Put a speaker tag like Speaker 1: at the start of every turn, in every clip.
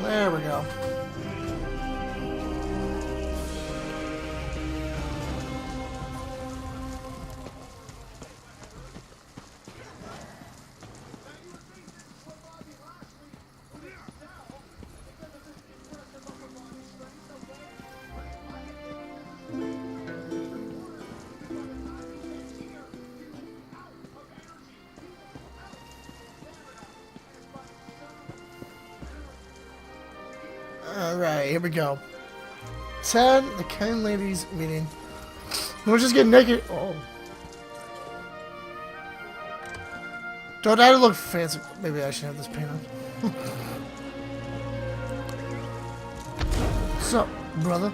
Speaker 1: There we go. Alright, here we go. 10, the Ken ladies meeting. We'll just get naked. Oh. Don't I look fancy? Maybe I should have this paint on. What's up, brother?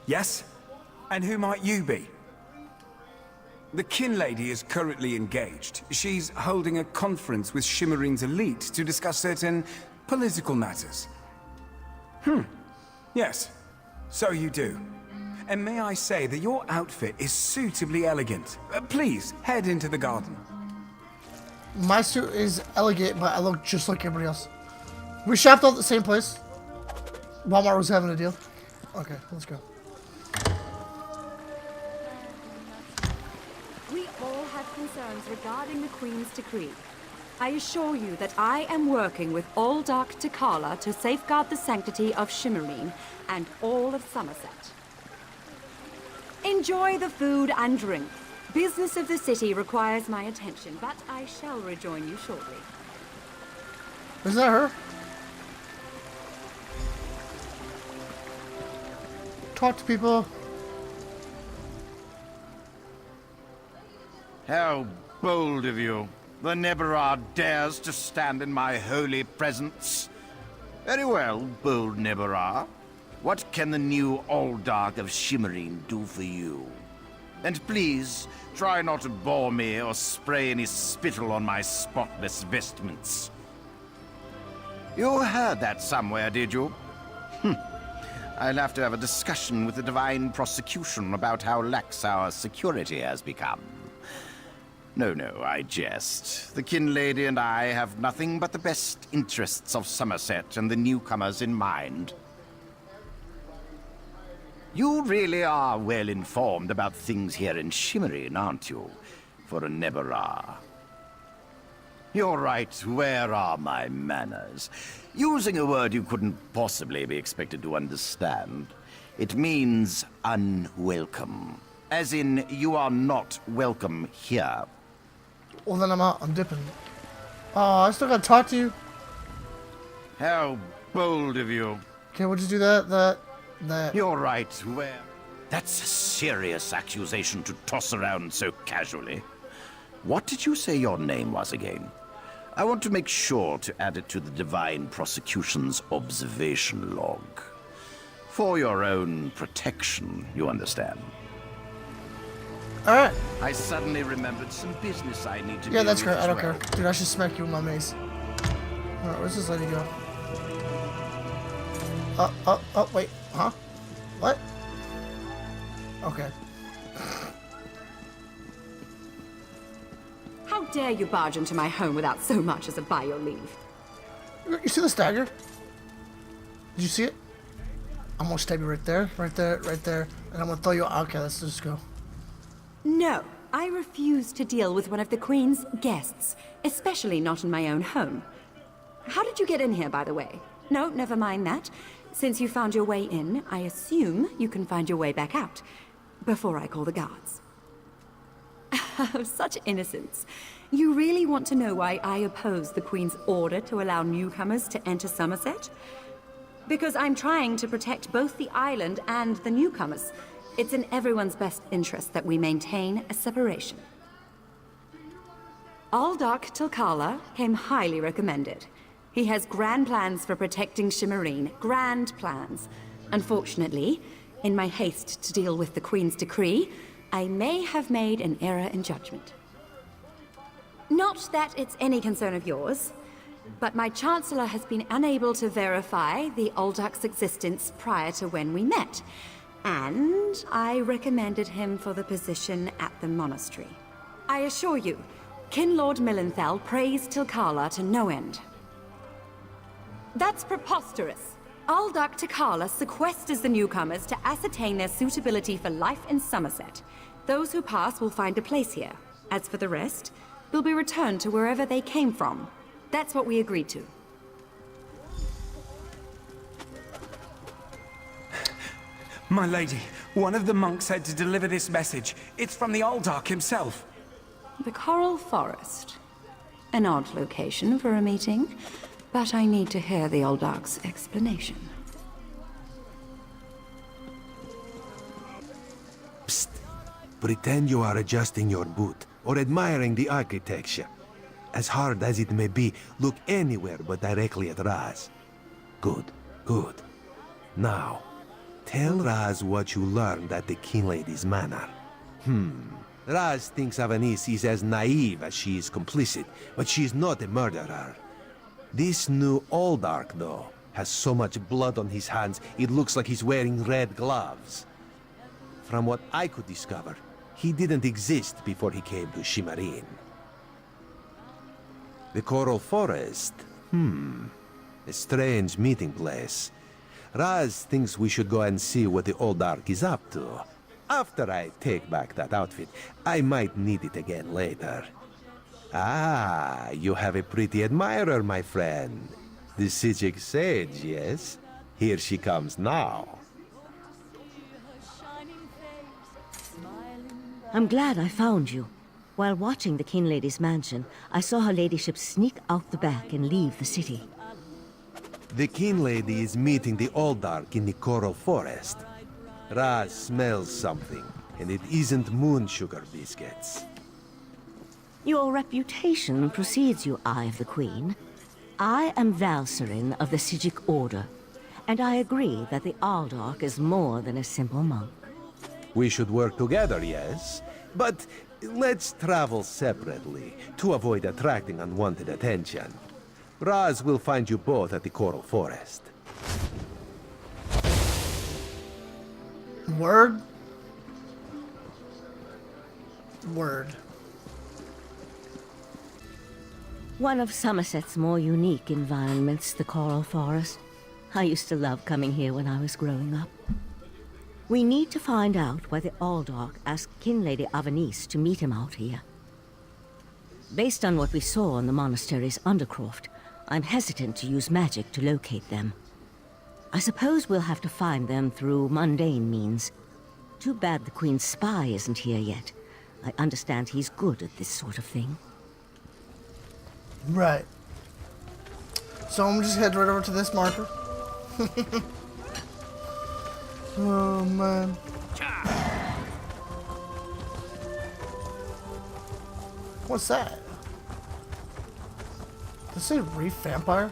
Speaker 2: Yes? And who might you be? The Kin Lady is currently engaged. She's holding a conference with Shimmerine's elite to discuss certain political matters. Yes. So you do. And may I say that your outfit is suitably elegant. Please, head into the garden.
Speaker 1: My suit is elegant, but I look just like everybody else. We shopped all at the same place. Walmart was having a deal. Okay, let's go.
Speaker 3: We all have concerns regarding the Queen's decree. I assure you that I am working with all Dark Takala to safeguard the sanctity of Shimmerine and all of Summerset. Enjoy the food and drink. Business of the city requires my attention, but I shall rejoin you shortly.
Speaker 1: Is that her? Talk to people.
Speaker 4: How bold of you. The Neberard dares to stand in my holy presence. Very well, bold Neberard. What can the new Alldark of Shimmerine do for you? And please, try not to bore me or spray any spittle on my spotless vestments. You heard that somewhere, did you? I'll have to have a discussion with the Divine Prosecution about how lax our security has become. No, I jest. The Kin Lady and I have nothing but the best interests of Summerset and the newcomers in mind. You really are well informed about things here in Shimmerine, aren't you? For a Neberah. You're right, where are my manners? Using a word you couldn't possibly be expected to understand. It means unwelcome. As in, you are not welcome here.
Speaker 1: Well, then I'm out. I'm dipping. Oh, I still gotta talk to you.
Speaker 4: How bold of you.
Speaker 1: Okay, we'll just do that.
Speaker 4: You're right, where? That's a serious accusation to toss around so casually. What did you say your name was again? I want to make sure to add it to the Divine Prosecution's observation log. For your own protection, you understand.
Speaker 1: Alright.
Speaker 4: I suddenly remembered some business I need to do.
Speaker 1: Yeah, that's great.
Speaker 4: as
Speaker 1: I don't
Speaker 4: well.
Speaker 1: care. Dude, I should smack you with my mace. Alright, where's this lady go? Oh, wait. Huh? What? Okay.
Speaker 3: How dare you barge into my home without so much as a by your leave?
Speaker 1: You see the stagger? Did you see it? I'm gonna stab you right there, right there, right there. And I'm gonna throw you out. Okay, let's just go.
Speaker 3: No, I refuse to deal with one of the Queen's guests, especially not in my own home. How did you get in here, by the way? No, never mind that. Since you found your way in, I assume you can find your way back out, before I call the guards. Such innocence. You really want to know why I oppose the Queen's order to allow newcomers to enter Summerset? Because I'm trying to protect both the island and the newcomers. It's in everyone's best interest that we maintain a separation. Aldark Tilkala came highly recommended. He has grand plans for protecting Shimmerine. Grand plans. Unfortunately, in my haste to deal with the Queen's decree, I may have made an error in judgment. Not that it's any concern of yours, but my Chancellor has been unable to verify the Aldark's existence prior to when we met. And I recommended him for the position at the monastery. I assure you, Kin Lord Millenthal praised Tilkala to no end. That's preposterous. Aldark Tikala sequesters the newcomers to ascertain their suitability for life in Summerset. Those who pass will find a place here. As for the rest, they'll be returned to wherever they came from. That's what we agreed to.
Speaker 2: My lady, one of the monks said to deliver this message. It's from the Aldark himself.
Speaker 3: The Coral Forest. An odd location for a meeting, but I need to hear the Aldark's explanation.
Speaker 5: Psst. Pretend you are adjusting your boot or admiring the architecture. As hard as it may be, look anywhere but directly at Raz. Good, good. Now, tell Raz what you learned at the King Lady's manor. Raz thinks Avanis is as naive as she is complicit, but she's not a murderer. This new Aldark, though, has so much blood on his hands, it looks like he's wearing red gloves. From what I could discover, he didn't exist before he came to Shimmerin. The Coral Forest? A strange meeting place. Raz thinks we should go and see what the Aldark is up to. After I take back that outfit, I might need it again later. Ah, you have a pretty admirer, my friend. The Sijic sage, yes? Here she comes now.
Speaker 6: I'm glad I found you. While watching the King Lady's mansion, I saw her ladyship sneak out the back and leave the city.
Speaker 5: The King Lady is meeting the Aldark in the Coral Forest. Raz smells something, and it isn't moon sugar biscuits.
Speaker 6: Your reputation precedes you, Eye of the Queen. I am Valserin of the Sijic Order, and I agree that the Aldark is more than a simple monk.
Speaker 5: We should work together, yes? But let's travel separately, to avoid attracting unwanted attention. Raz will find you both at the Coral Forest.
Speaker 1: Word? Word.
Speaker 6: One of Somerset's more unique environments, the Coral Forest. I used to love coming here when I was growing up. We need to find out why the Aldark asked King Lady Avanis to meet him out here. Based on what we saw on the monastery's undercroft, I'm hesitant to use magic to locate them. I suppose we'll have to find them through mundane means. Too bad the Queen's spy isn't here yet. I understand he's good at this sort of thing.
Speaker 1: Right. So I'm just head right over to this marker. Oh man. What's that? Does it say Reef Vampire?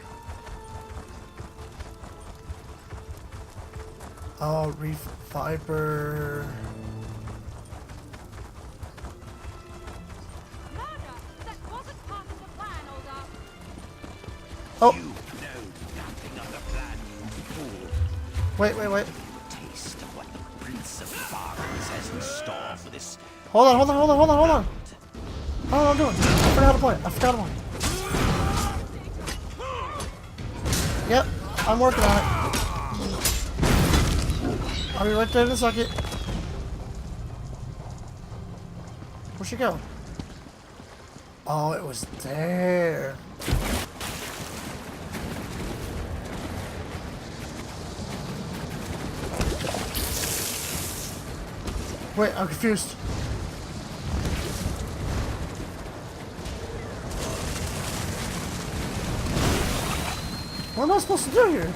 Speaker 1: Oh, Reef Viper. Oh.
Speaker 4: You know nothing of the plan, you fool.
Speaker 1: Wait.
Speaker 4: Taste of what the Prince of Bargains has in store for this.
Speaker 1: Hold on. Oh, I'm doing. I forgot how to play. Yep, I'm working on it. I'll be right there in a second. Where'd she go? Oh, it was there. Wait, I'm confused. What am I supposed to do here?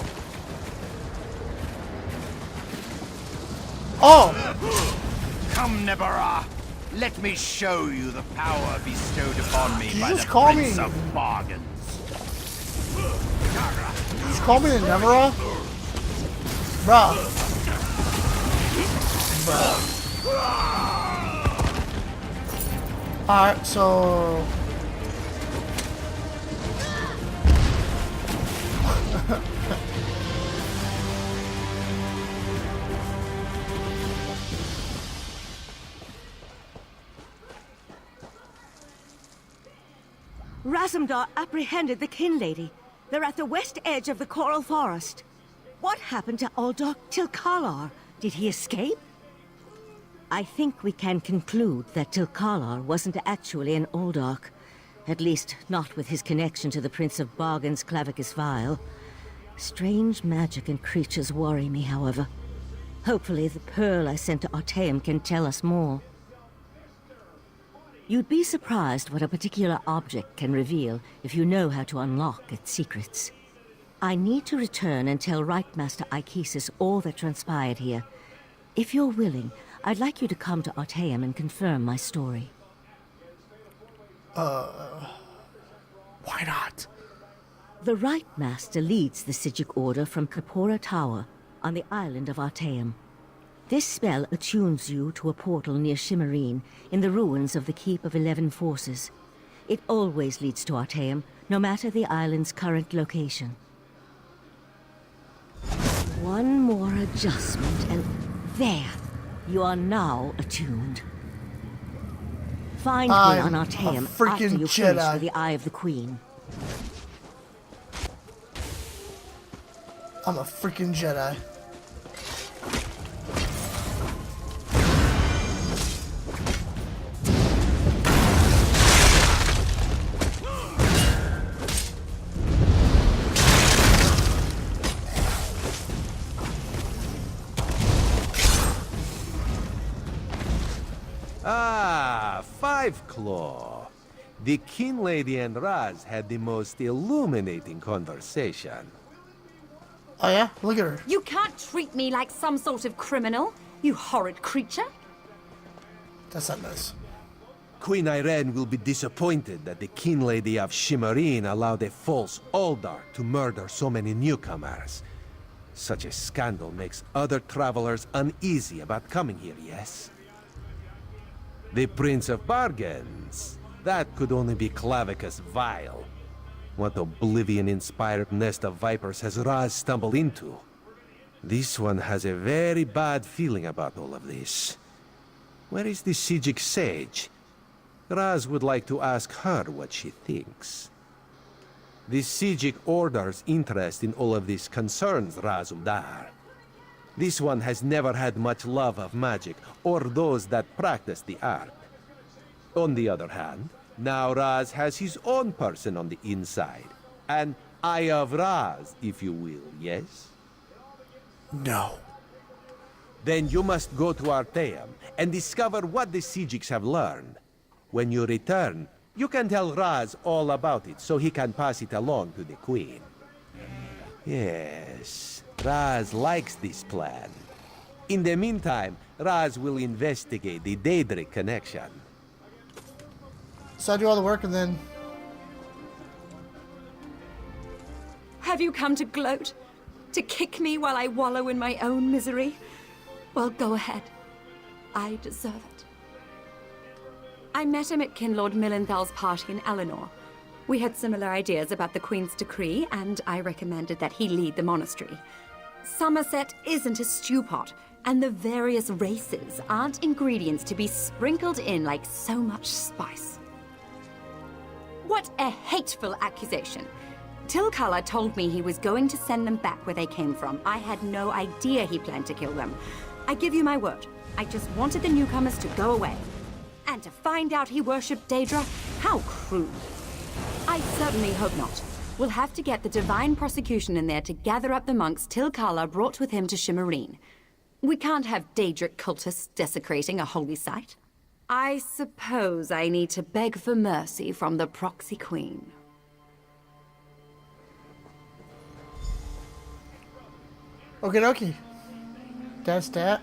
Speaker 1: Oh!
Speaker 4: Come, Nebara. Let me show you the power bestowed upon me
Speaker 1: Did you
Speaker 4: by
Speaker 1: just
Speaker 4: the
Speaker 1: call
Speaker 4: Prince
Speaker 1: me-
Speaker 4: of Bargains.
Speaker 1: Just call me the Nemera? Bruh. Alright, so...
Speaker 6: Razumdar apprehended the Kin Lady. They're at the west edge of the Coral Forest. What happened to Aldok Tilkalar? Did he escape? I think we can conclude that Tilkalar wasn't actually an Aldok. At least, not with his connection to the Prince of Bargain's Clavicus Vial. Strange magic and creatures worry me, however. Hopefully the pearl I sent to Artaeum can tell us more. You'd be surprised what a particular object can reveal if you know how to unlock its secrets. I need to return and tell Rightmaster Ikesis all that transpired here. If you're willing, I'd like you to come to Artaeum and confirm my story.
Speaker 1: Why not?
Speaker 6: The Rightmaster leads the Sijic Order from Kapora Tower on the island of Artaeum. This spell attunes you to a portal near Shimmerine in the ruins of the Keep of 11 Forces. It always leads to Artaeum, no matter the island's current location. One more adjustment and there! You are now attuned. Find me on Artaeum after you finish with the Eye of the Queen.
Speaker 1: I'm a freaking Jedi.
Speaker 5: Ah, Five Claw. The Kin Lady and Raz had the most illuminating conversation.
Speaker 1: Oh yeah? Look at her.
Speaker 3: You can't treat me like some sort of criminal, you horrid creature.
Speaker 1: That's not nice.
Speaker 5: Queen Irene will be disappointed that the Kin Lady of Shimmerine allowed a false Aldar to murder so many newcomers. Such a scandal makes other travelers uneasy about coming here, yes? The Prince of Bargains. That could only be Clavicus Vial. What oblivion-inspired nest of vipers has Raz stumbled into? This one has a very bad feeling about all of this. Where is the Sijic Sage? Raz would like to ask her what she thinks. The Sijic Order's interest in all of this concerns Razumdar. This one has never had much love of magic, or those that practice the art. On the other hand, now Raz has his own person on the inside. An Eye of Raz, if you will, yes?
Speaker 1: No.
Speaker 5: Then you must go to Artaeum and discover what the Sijics have learned. When you return, you can tell Raz all about it so he can pass it along to the Queen. Yes, Raz likes this plan. In the meantime, Raz will investigate the Daedric connection.
Speaker 1: So I do all the work and then...
Speaker 3: Have you come to gloat? To kick me while I wallow in my own misery? Well, go ahead. I deserve it. I met him at Kinlord Millenthal's party in Eleanor. We had similar ideas about the Queen's decree, and I recommended that he lead the monastery. Summerset isn't a stew pot, and the various races aren't ingredients to be sprinkled in like so much spice. What a hateful accusation! Tilkala told me he was going to send them back where they came from. I had no idea he planned to kill them. I give you my word. I just wanted the newcomers to go away. And to find out he worshipped Daedra? How cruel. I certainly hope not. We'll have to get the Divine Prosecution in there to gather up the monks Tilkala brought with him to Shimmerine. We can't have Daedric cultists desecrating a holy site. I suppose I need to beg for mercy from the proxy queen.
Speaker 1: Okie dokie. That's that.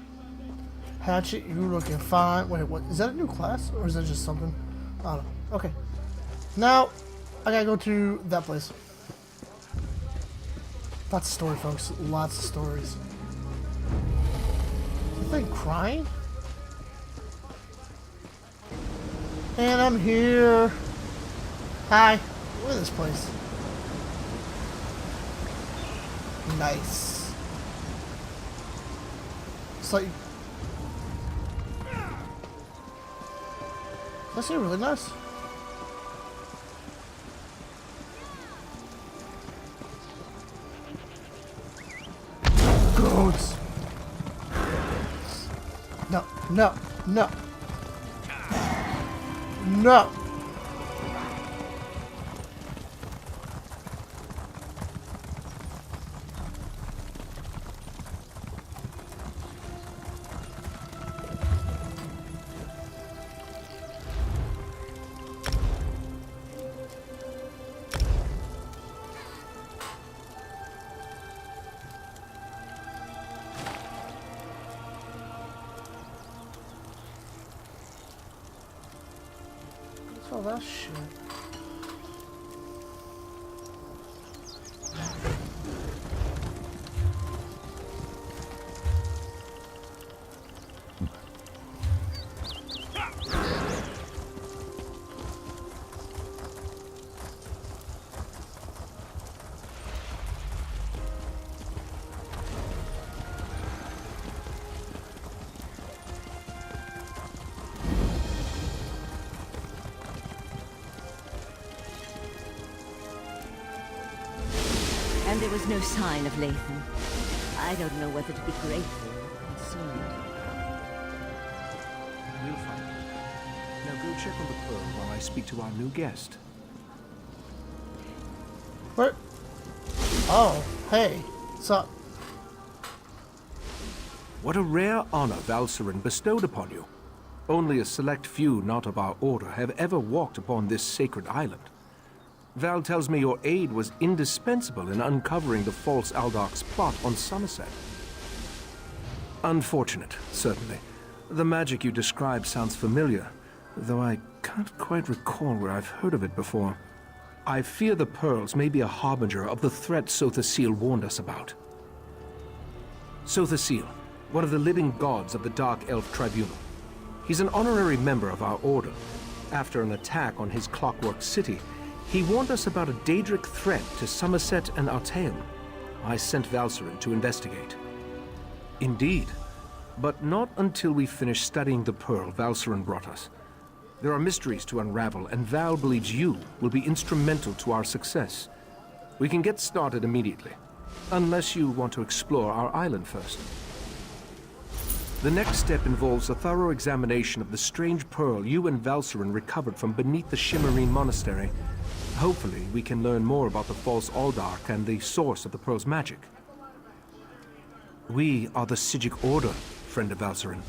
Speaker 1: Hatchet, you looking fine. Wait, what? Is that a new class? Or is that just something? I don't know. Okay. Now, I gotta go to that place. Lots of story, folks. Lots of stories. Is the thing crying? And I'm here. Hi. Look at this place. Nice. It's like... That's really nice. Goats. No, no, no. No. What's all that shit?
Speaker 6: And there was no sign of Lathan. I don't know whether to be grateful or concerned.
Speaker 7: We'll find it. Now go check on the pearl while I speak to our new guest.
Speaker 1: What? Oh, hey. What's up?
Speaker 7: What a rare honor Valcerin bestowed upon you. Only a select few not of our order have ever walked upon this sacred island. Val tells me your aid was indispensable in uncovering the false Aldach's plot on Summerset. Unfortunate, certainly. The magic you describe sounds familiar, though I can't quite recall where I've heard of it before. I fear the pearls may be a harbinger of the threat Sothasil warned us about. Sothasil, one of the living gods of the Dark Elf Tribunal. He's an honorary member of our order. After an attack on his clockwork city, he warned us about a Daedric threat to Summerset and Artaeum. I sent Valcerin to investigate. Indeed, but not until we finish studying the pearl Valcerin brought us. There are mysteries to unravel, and Val believes you will be instrumental to our success. We can get started immediately, unless you want to explore our island first. The next step involves a thorough examination of the strange pearl you and Valcerin recovered from beneath the Shimmerine Monastery. Hopefully, we can learn more about the false Aldark and the source of the pearl's magic. We are the Psijic Order, friend of Valcerin.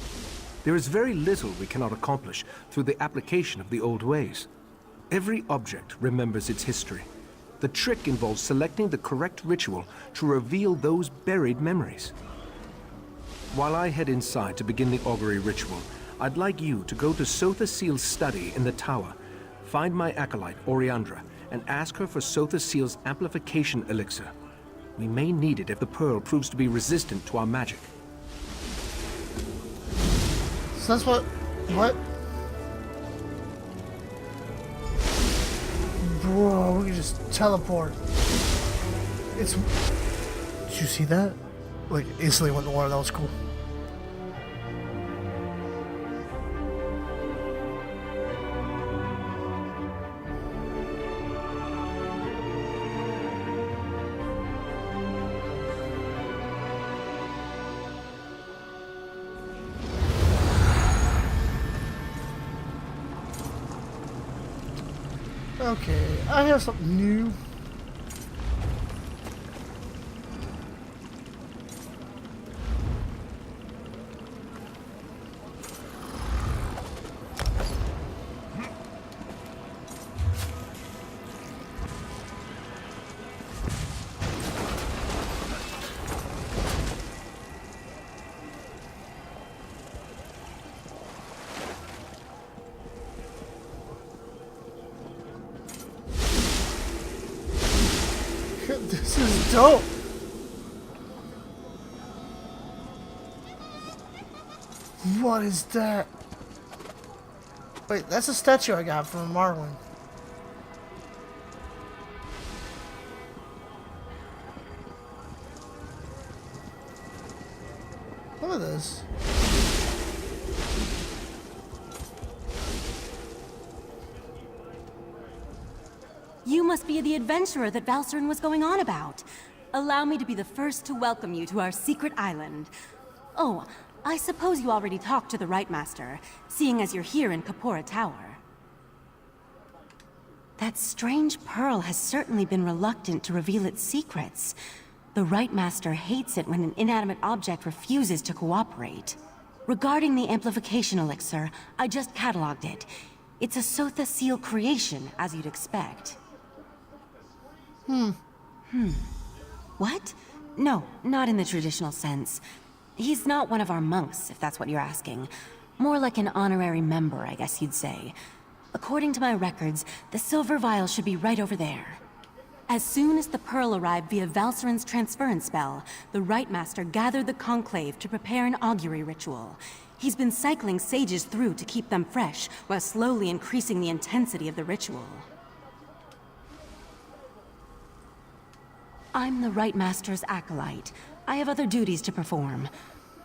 Speaker 7: There is very little we cannot accomplish through the application of the old ways. Every object remembers its history. The trick involves selecting the correct ritual to reveal those buried memories. While I head inside to begin the augury ritual, I'd like you to go to Sothasil's study in the tower, find my acolyte, Oriandra, and ask her for Sothasil's amplification elixir. We may need it if the pearl proves to be resistant to our magic.
Speaker 1: So that's what? Bro, we can just teleport. It's... Did you see that? Like, instantly went in the water. That was cool. Okay, I have something new. This is dope. What is that? Wait, that's a statue I got from Marwin. Look at this.
Speaker 8: You must be the adventurer that Valcerin was going on about. allow me to be the first to welcome you to our secret island. Oh, I suppose you already talked to the Rite Master, seeing as you're here in Kapora Tower. That strange pearl has certainly been reluctant to reveal its secrets. The Rite Master hates it when an inanimate object refuses to cooperate. Regarding the amplification elixir, I just cataloged it. It's a Sotha Seal creation, as you'd expect. What? No, not in the traditional sense. He's not one of our monks, if that's what you're asking. More like an honorary member, I guess you'd say. According to my records, the silver vial should be right over there. As soon as the pearl arrived via Valserin's transference spell, the Rite Master gathered the Conclave to prepare an augury ritual. He's been cycling sages through to keep them fresh, while slowly increasing the intensity of the ritual. I'm the Rite Master's acolyte. I have other duties to perform.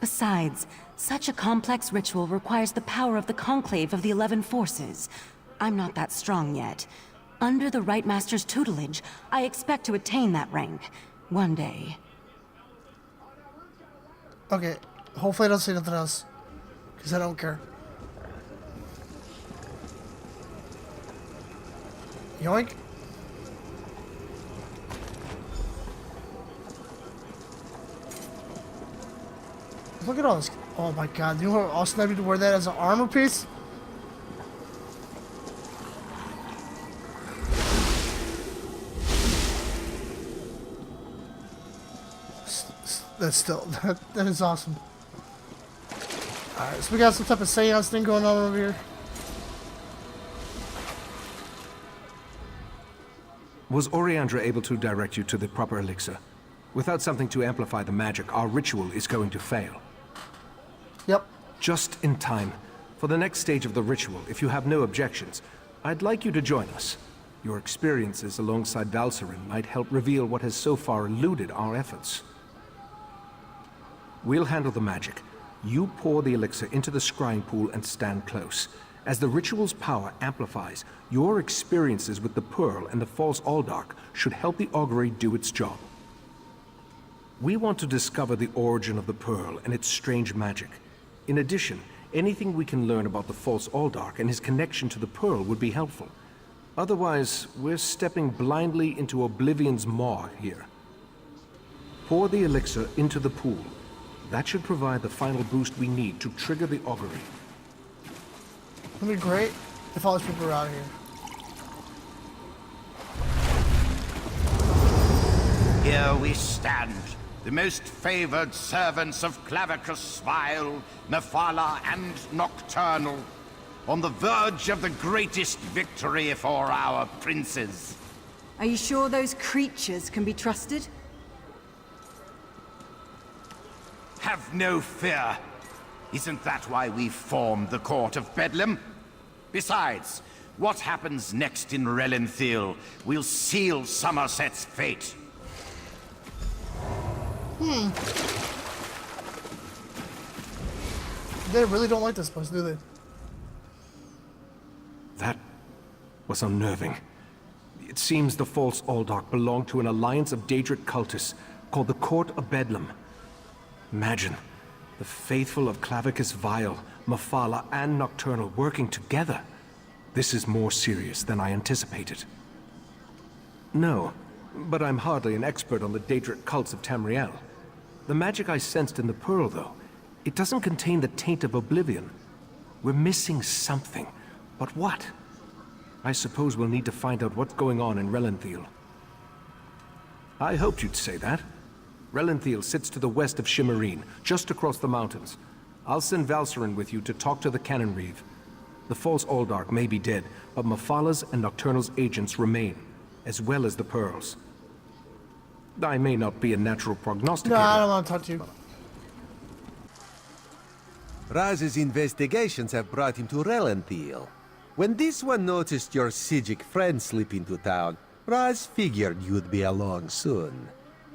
Speaker 8: Besides, such a complex ritual requires the power of the Conclave of the 11 Forces. I'm not that strong yet. Under the Rite Master's tutelage, I expect to attain that rank. One day.
Speaker 1: Okay, hopefully I don't say nothing else. Because I don't care. Yoink. Look at all this. Oh my god, you know how awesome that'd be to wear that as an armor piece? That's still, that is awesome. Alright, so we got some type of seance thing going on over here.
Speaker 7: Was Oriandra able to direct you to the proper elixir? Without something to amplify the magic, our ritual is going to fail.
Speaker 1: Yep.
Speaker 7: Just in time. For the next stage of the ritual, if you have no objections, I'd like you to join us. Your experiences alongside Valserin might help reveal what has so far eluded our efforts. We'll handle the magic. You pour the elixir into the scrying pool and stand close. As the ritual's power amplifies, your experiences with the Pearl and the False Aldark should help the augury do its job. We want to discover the origin of the Pearl and its strange magic. In addition, anything we can learn about the False Aldark and his connection to the Pearl would be helpful. Otherwise, we're stepping blindly into Oblivion's maw here. Pour the elixir into the pool. That should provide the final boost we need to trigger the augury.
Speaker 1: It'd be great if all these people were out here.
Speaker 4: Here we stand, the most favored servants of Clavicus Vile, Mephala, and Nocturnal, on the verge of the greatest victory for our princes.
Speaker 8: Are you sure those creatures can be trusted?
Speaker 4: Have no fear. Isn't that why we formed the Court of Bedlam? Besides, what happens next in Relenthiel will seal Summerset's fate.
Speaker 1: They really don't like this place, do they?
Speaker 7: That was unnerving. It seems the False Aldark belonged to an alliance of Daedric cultists called the Court of Bedlam. Imagine, the faithful of Clavicus Vile, Mephala, and Nocturnal working together. This is more serious than I anticipated. No, but I'm hardly an expert on the Daedric cults of Tamriel. The magic I sensed in the Pearl, though, it doesn't contain the taint of Oblivion. We're missing something, but what? I suppose we'll need to find out what's going on in Relenthiel. I hoped you'd say that. Relenthiel sits to the west of Shimmerine, just across the mountains. I'll send Valserin with you to talk to the Cannon Reeve. The False Aldark may be dead, but Mephala's and Nocturnal's agents remain, as well as the Pearls. I may not be a natural prognosticator.
Speaker 1: No, I don't want to talk to you.
Speaker 5: Raz's investigations have brought him to Relenthiel. When this one noticed your Sijic friend slip into town, Raz figured you'd be along soon.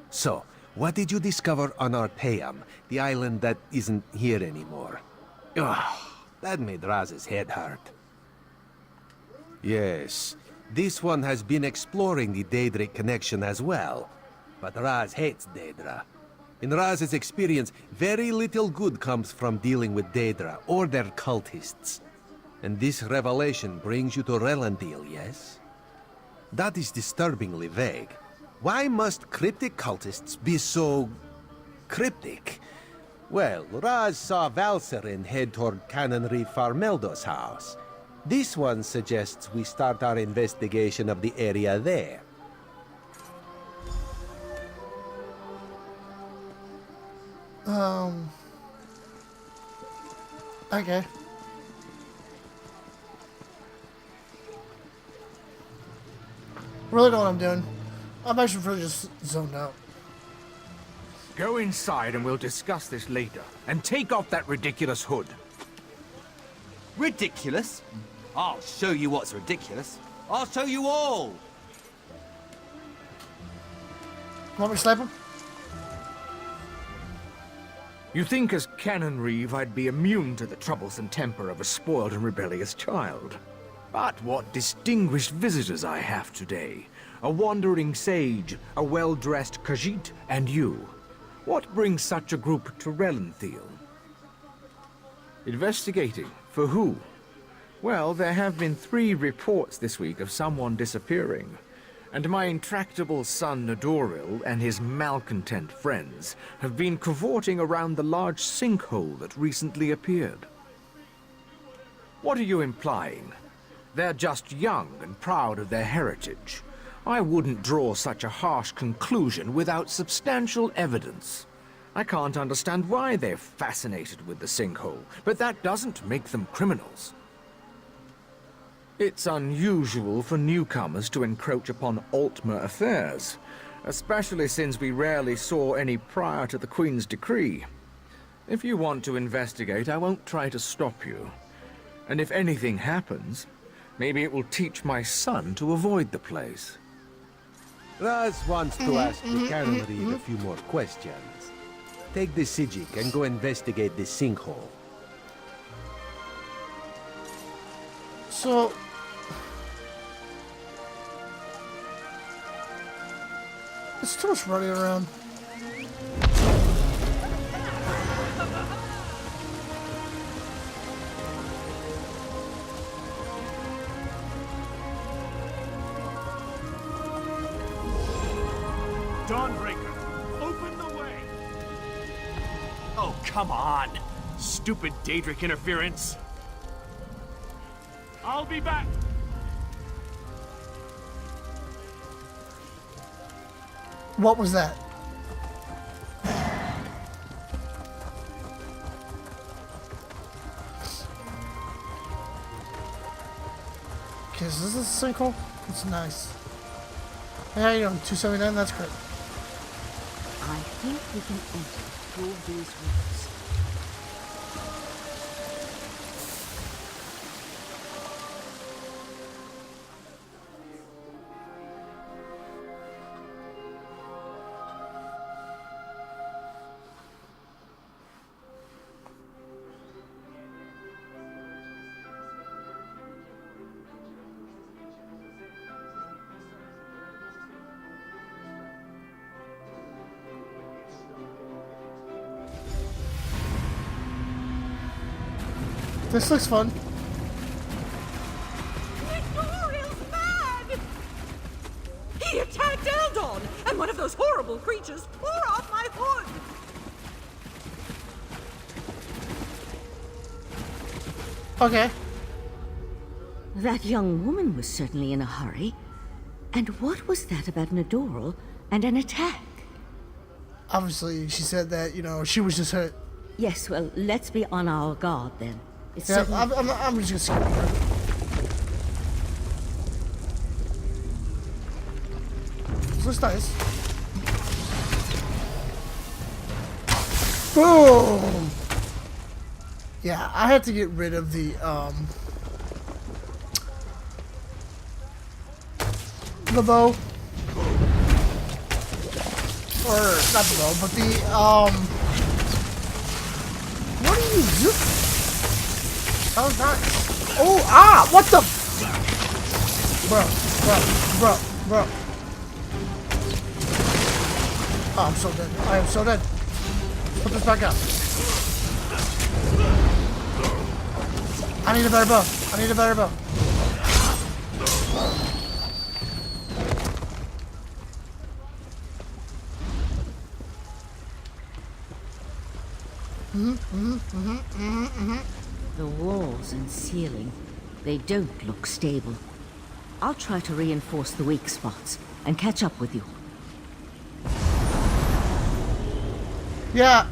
Speaker 5: So, what did you discover on Arteum, the island that isn't here anymore? Ugh, that made Raz's head hurt. Yes, this one has been exploring the Daedric connection as well. but Raz hates Daedra. In Raz's experience, very little good comes from dealing with Daedra or their cultists. And this revelation brings you to Relandil, yes? That is disturbingly vague. Why must cryptic cultists be so... cryptic? Well, Raz saw Valserin head toward Canonry Farmeldo's house. This one suggests we start our investigation of the area there.
Speaker 1: Okay. Really know what I'm doing. I'm actually really just zoned out.
Speaker 7: Go inside and we'll discuss this later. And take off that ridiculous hood.
Speaker 9: Ridiculous? I'll show you what's ridiculous. I'll show you all!
Speaker 1: Want me to slap him?
Speaker 7: You think as Canon Reeve I'd be immune to the troublesome temper of a spoiled and rebellious child. But what distinguished visitors I have today. A wandering sage, a well-dressed Khajiit, and you. What brings such a group to Relenthil? Investigating. For who? Well, there have been 3 reports this week of someone disappearing. And my intractable son Nadoril and his malcontent friends have been cavorting around the large sinkhole that recently appeared. What are you implying? They're just young and proud of their heritage. I wouldn't draw such a harsh conclusion without substantial evidence. I can't understand why they're fascinated with the sinkhole, but that doesn't make them criminals. It's unusual for newcomers to encroach upon Altmer affairs, especially since we rarely saw any prior to the Queen's decree. If you want to investigate, I won't try to stop you. And if anything happens, maybe it will teach my son to avoid the place.
Speaker 5: Raz wants to ask the Canon Reeve a few more questions. Take the Sijik and go investigate the sinkhole.
Speaker 1: So... there's too much running around.
Speaker 10: Dawnbreaker, open the way! Oh, come on! Stupid Daedric interference! I'll be back!
Speaker 1: What was that? Okay, so this is a sinkhole. It's nice. Hey, how you doing? 279, that's great.
Speaker 6: I think we can enter through these rooms.
Speaker 1: This looks fun.
Speaker 11: Nidoril's bad! He attacked Eldon, and one of those horrible creatures tore off my hood!
Speaker 1: Okay.
Speaker 6: That young woman was certainly in a hurry. And what was that about Nadoril and an attack?
Speaker 1: Obviously, she said that, you know, she was just hurt.
Speaker 6: Yes, well, let's be on our guard then. It's
Speaker 1: Yeah,
Speaker 6: certainly...
Speaker 1: I'm just gonna skip her. This looks nice. Boom! Yeah, I had to get rid of the bow. Or, not the bow, but the, what do you do? Oh, nice. Oh, ah, what the? Bro. Oh, I'm so dead. I am so dead. Let's put this back up. I need a better bow. I need a better bow.
Speaker 6: The walls and ceiling, they don't look stable. I'll try to reinforce the weak spots and catch up with you.
Speaker 1: Yeah,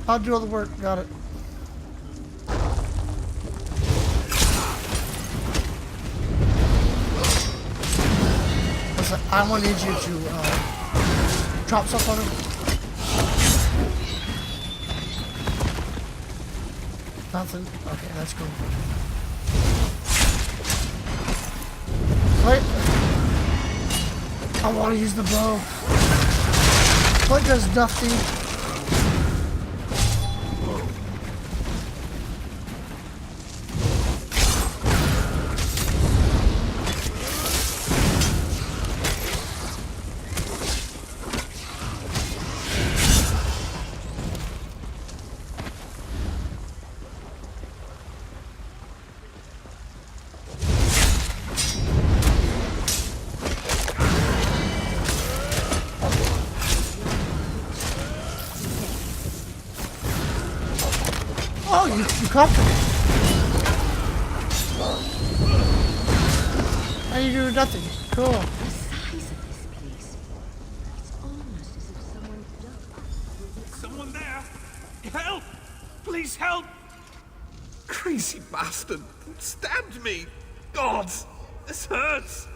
Speaker 1: I'll do all the work. Got it. Listen, I'm gonna need you to drop stuff on him. Nothing. Okay, that's cool. Wait. I want to use the bow. What does Dufty? Oh, you caught me. And you do nothing. Cool.
Speaker 6: The size of this place. It's almost as if someone dug.
Speaker 10: Someone there! Help! Please help! Crazy bastard stabbed me! God, this hurts!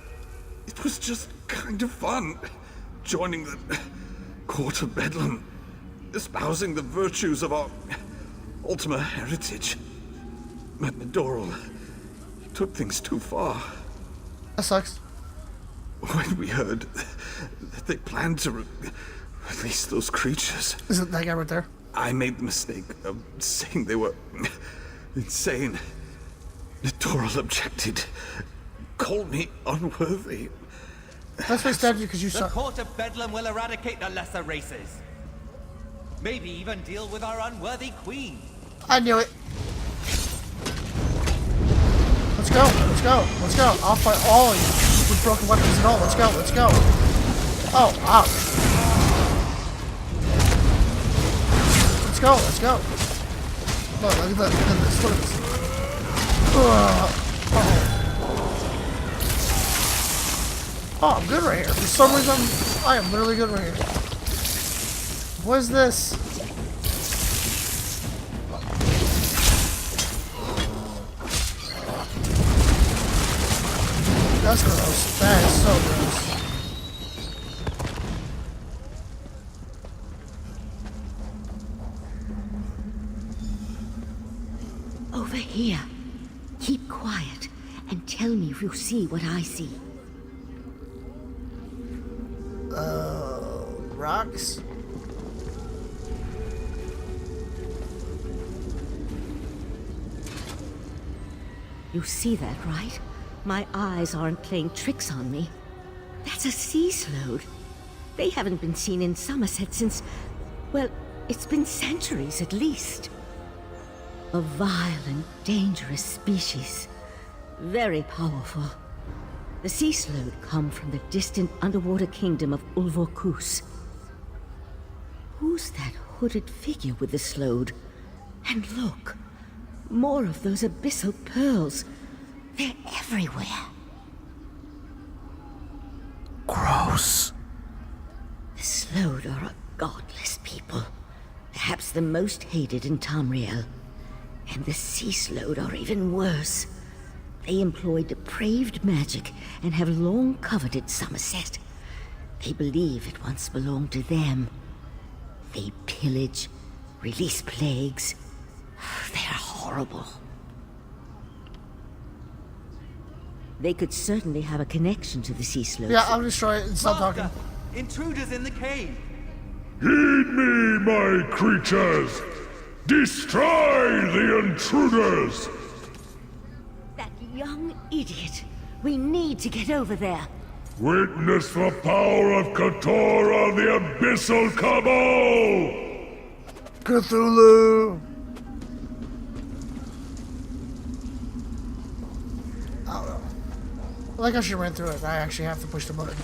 Speaker 10: It was just kind of fun. Joining the court of Bedlam. Espousing the virtues of our Ultima heritage. But Doral took things too far.
Speaker 1: That sucks.
Speaker 10: When we heard that they planned to release those creatures,
Speaker 1: Is it that guy right there?
Speaker 10: I made the mistake of saying they were insane. Doral objected, called me unworthy.
Speaker 1: That's why I stabbed you because you
Speaker 9: The
Speaker 1: suck.
Speaker 9: court of Bedlam will eradicate the lesser races. Maybe even deal with our unworthy queen.
Speaker 1: I knew it. Let's go. Let's go. Let's go. I'll fight all of you with broken weapons and all. Let's go. Let's go. Oh, ouch. Let's go. Let's go. Look at this. Look at this. Look at this. Oh, I'm good right here. For some reason, I am literally good right here. What is this? That's gross. That is so gross.
Speaker 6: Over here. Keep quiet and tell me if you see what I see.
Speaker 1: Rocks?
Speaker 6: You see that, right? My eyes aren't playing tricks on me. That's a sea sload. They haven't been seen in Summerset since, well, it's been centuries at least. A vile and dangerous species. Very powerful. The sea sload come from the distant underwater kingdom of Ulvorkus. Who's that hooded figure with the sload? And look, more of those abyssal pearls. They're everywhere.
Speaker 1: Gross.
Speaker 6: The Sload are a godless people. Perhaps the most hated in Tamriel. And the Sea Sload are even worse. They employ depraved magic and have long coveted Summerset. They believe it once belonged to them. They pillage, release plagues. They're horrible. They could certainly have a connection to the Sea Slope.
Speaker 1: Yeah, I'll destroy it and stop talking.
Speaker 9: Master, intruders in the cave.
Speaker 12: Heed me, my creatures! Destroy the intruders!
Speaker 6: That young idiot. We need to get over there.
Speaker 12: Witness the power of Katora, the Abyssal Cabal!
Speaker 1: Cthulhu! I don't know. Like I should run through it. I actually have to push the button.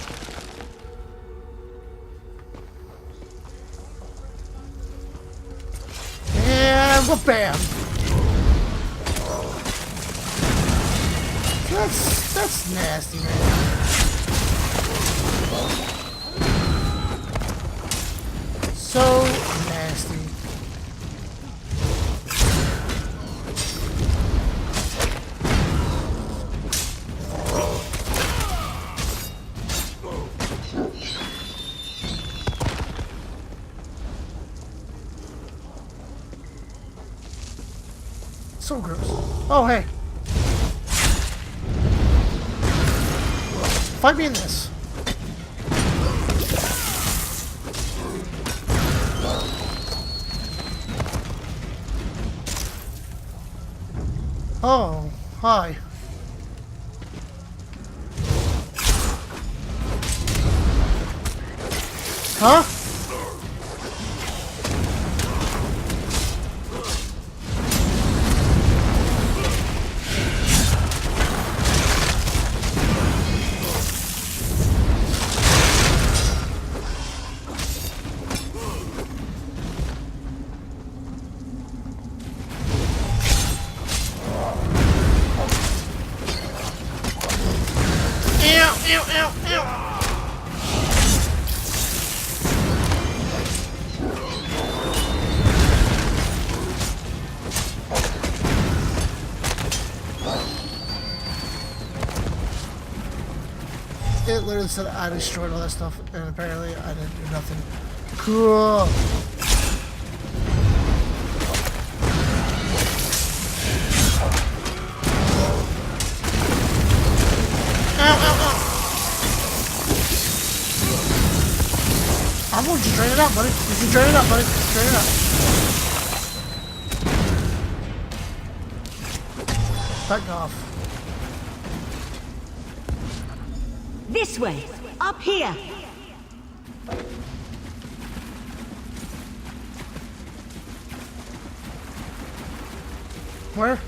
Speaker 1: And bam! That's nasty, man. So nasty. So gross. Oh, hey. Fight me in this. Oh, hi. Huh? It literally said I destroyed all that stuff, and apparently I didn't do nothing. Cool. Ow, ow, ow. I'm going to drain it out, buddy. You can drain it out, buddy. Drain it out. Back off.
Speaker 6: This way! Up here!
Speaker 1: Where?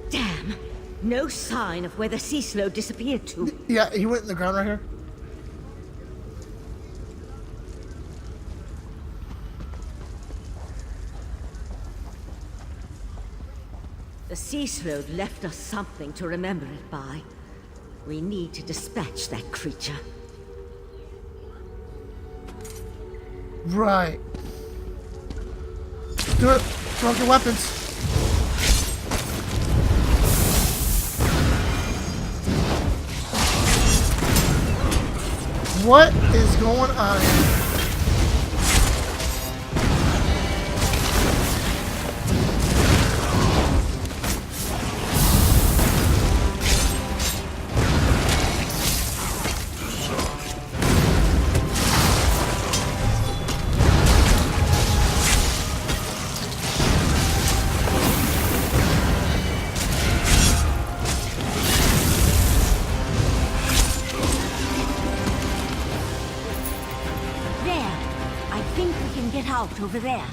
Speaker 6: Damn! No sign of where the sea slow disappeared to.
Speaker 1: Yeah, he went in the ground right here.
Speaker 6: The sea slow left us something to remember it by. We need to dispatch that creature.
Speaker 1: Right. Do it. Throw your weapons. What is going on here?
Speaker 6: Over there.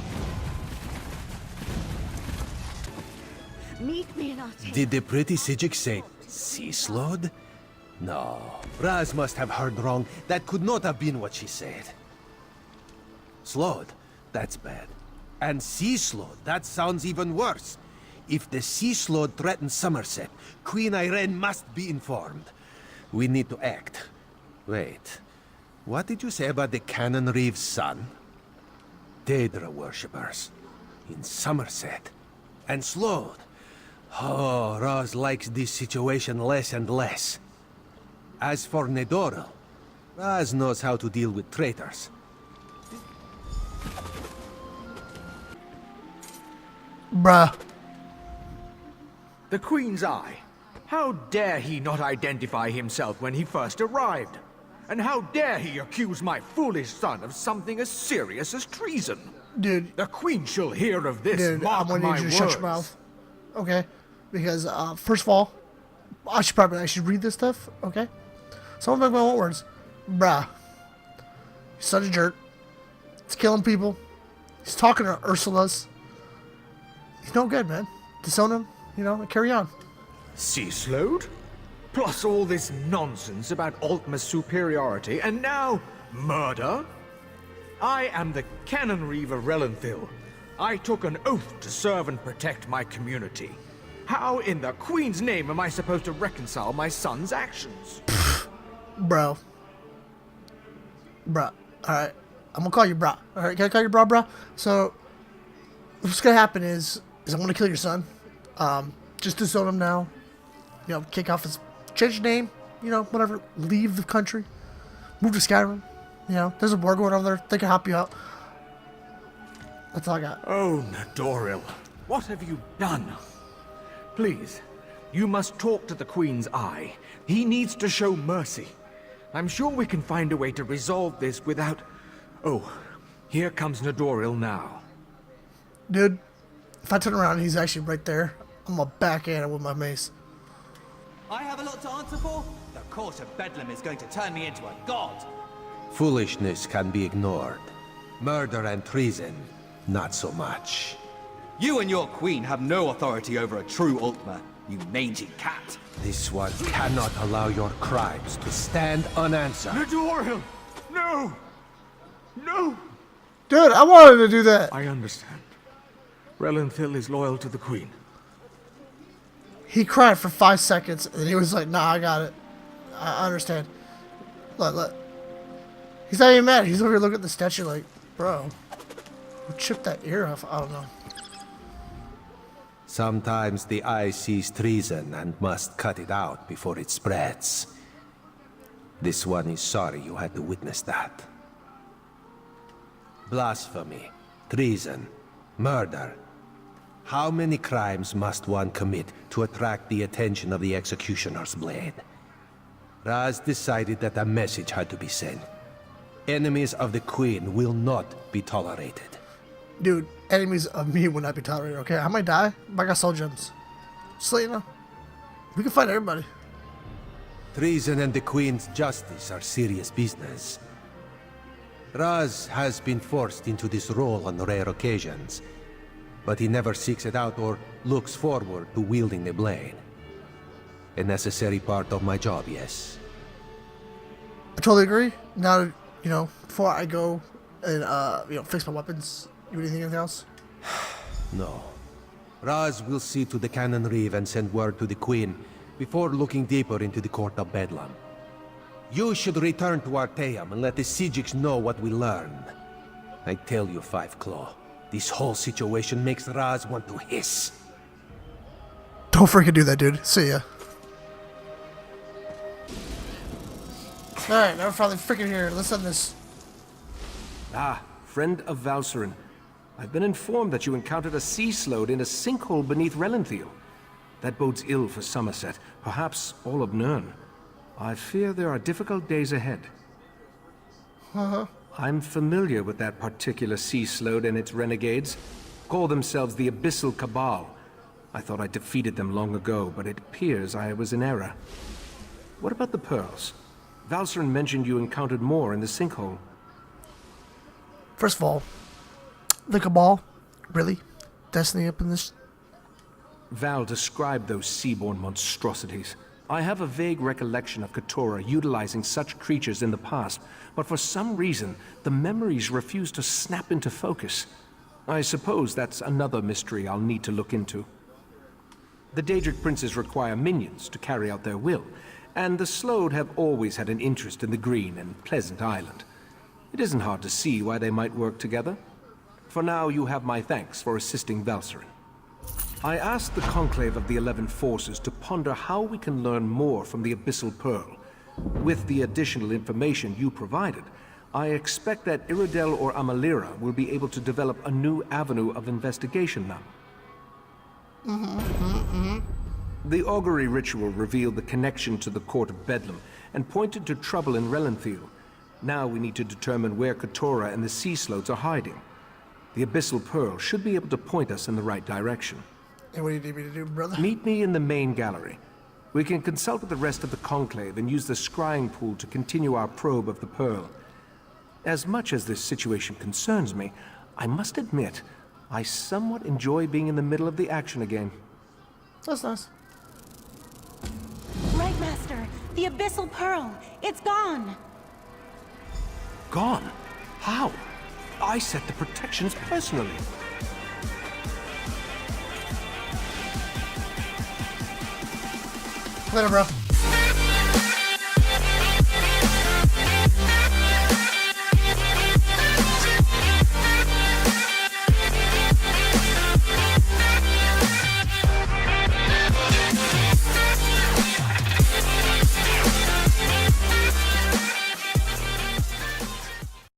Speaker 6: Meet me in our tent.
Speaker 5: Did the pretty Sijik say sea slowed? No, Raz must have heard wrong. That could not have been what she said. Slowed? That's bad. And sea slowed? That sounds even worse. If the sea slowed threatens Summerset, Queen Irene must be informed. We need to act. Wait, what did you say about the Cannon Reeve's son? Daedra worshippers in Summerset and slowed. Oh, Raz likes this situation less and less. As for Nedoril, Raz knows how to deal with traitors.
Speaker 1: Bruh.
Speaker 13: The Queen's Eye. How dare he not identify himself when he first arrived? And how dare he accuse my foolish son of something as serious as treason?
Speaker 1: Dude.
Speaker 13: The Queen shall hear of this,
Speaker 1: Dude,
Speaker 13: mark
Speaker 1: I'm gonna
Speaker 13: my
Speaker 1: need you to
Speaker 13: words.
Speaker 1: shut your mouth. Okay? Because, first of all, I should read this stuff, okay? Some of my own words. Bruh. He's such a jerk. He's killing people. He's talking to Ursula's. He's no good, man. Disown him, you know, and carry on.
Speaker 13: Sea slowed? Plus all this nonsense about Altma's superiority, and now murder? I am the Canon Reeve of Relenthil. I took an oath to serve and protect my community. How in the Queen's name am I supposed to reconcile my son's actions?
Speaker 1: Bro. Bruh. Alright. I'm gonna call you bro. Alright, can I call you bro? So, what's gonna happen is I'm gonna kill your son. Just disown him now. You know, kick off his... Change his name. You know, whatever. Leave the country. Move to Skyrim. You know, there's a war going over there. They can help you out. That's all I got.
Speaker 13: Oh, Nadoril, what have you done? Please, you must talk to the Queen's Eye. He needs to show mercy. I'm sure we can find a way to resolve this without... Oh, here comes Nadoril now.
Speaker 1: Dude, if I turn around and he's actually right there, I'm gonna backhand him with my mace.
Speaker 9: I have a lot to answer for. The court of Bedlam is going to turn me into a god.
Speaker 5: Foolishness can be ignored. Murder and treason, not so much.
Speaker 9: You and your queen have no authority over a true Altma, you mangy cat.
Speaker 5: This one cannot allow your crimes to stand unanswered.
Speaker 13: Nadoril! No! No!
Speaker 1: Dude, I wanted to do that.
Speaker 13: I understand. Relenthil is loyal to the Queen.
Speaker 1: He cried for 5 seconds, and he was like, nah, I got it. I understand. Look. He's not even mad. He's over here looking at the statue like, bro, who chipped that ear off? I don't know.
Speaker 5: Sometimes the eye sees treason and must cut it out before it spreads. This one is sorry you had to witness that. Blasphemy, treason, murder. How many crimes must one commit to attract the attention of the executioner's blade? Raz decided that a message had to be sent. Enemies of the Queen will not be tolerated.
Speaker 1: Dude, enemies of me will not be tolerated, okay? I might die, but I got soul gems. Just let you know. We can fight everybody.
Speaker 5: Treason and the Queen's justice are serious business. Raz has been forced into this role on rare occasions, but he never seeks it out or looks forward to wielding the blade. A necessary part of my job, yes.
Speaker 1: I totally agree. Now, you know, before I go and, you know, fix my weapons, you do anything else?
Speaker 5: No. Raz will see to the Canon Reeve and send word to the Queen before looking deeper into the Court of Bedlam. You should return to Arteum and let the Siegiks know what we learned. I tell you, Five Claw, this whole situation makes Raz want to hiss.
Speaker 1: Don't freaking do that, dude. See ya. Alright, now we're finally freaking here. Let's end this.
Speaker 7: Ah, friend of Valcerin. I've been informed that you encountered a sea slode in a sinkhole beneath Relenthil. That bodes ill for Summerset, perhaps all of Nirn. I fear there are difficult days ahead. I'm familiar with that particular sea slode and its renegades. Call themselves the Abyssal Cabal. I thought I defeated them long ago, but it appears I was in error. What about the pearls? Valcerin mentioned you encountered more in the sinkhole.
Speaker 1: First of all, the Cabal? Really? Destiny up in this?
Speaker 7: Val described those seaborne monstrosities. I have a vague recollection of Katora utilizing such creatures in the past, but for some reason, the memories refuse to snap into focus. I suppose that's another mystery I'll need to look into. The Daedric princes require minions to carry out their will, and the Slode have always had an interest in the green and pleasant island. It isn't hard to see why they might work together. For now, you have my thanks for assisting Valcerin. I asked the Conclave of the 11 Forces to ponder how we can learn more from the Abyssal Pearl. With the additional information you provided, I expect that Iridel or Amalira will be able to develop a new avenue of investigation now. The augury ritual revealed the connection to the Court of Bedlam and pointed to trouble in Relenthil. Now we need to determine where Katora and the Sea Slodes are hiding. The Abyssal Pearl should be able to point us in the right direction.
Speaker 1: Hey, what do you need me to do, brother?
Speaker 7: Meet me in the main gallery. We can consult with the rest of the Conclave and use the scrying pool to continue our probe of the Pearl. As much as this situation concerns me, I must admit, I somewhat enjoy being in the middle of the action again.
Speaker 1: That's nice.
Speaker 8: Right, Master. The Abyssal Pearl. It's gone.
Speaker 7: Gone? How? I set the protections personally.
Speaker 1: Later, bro.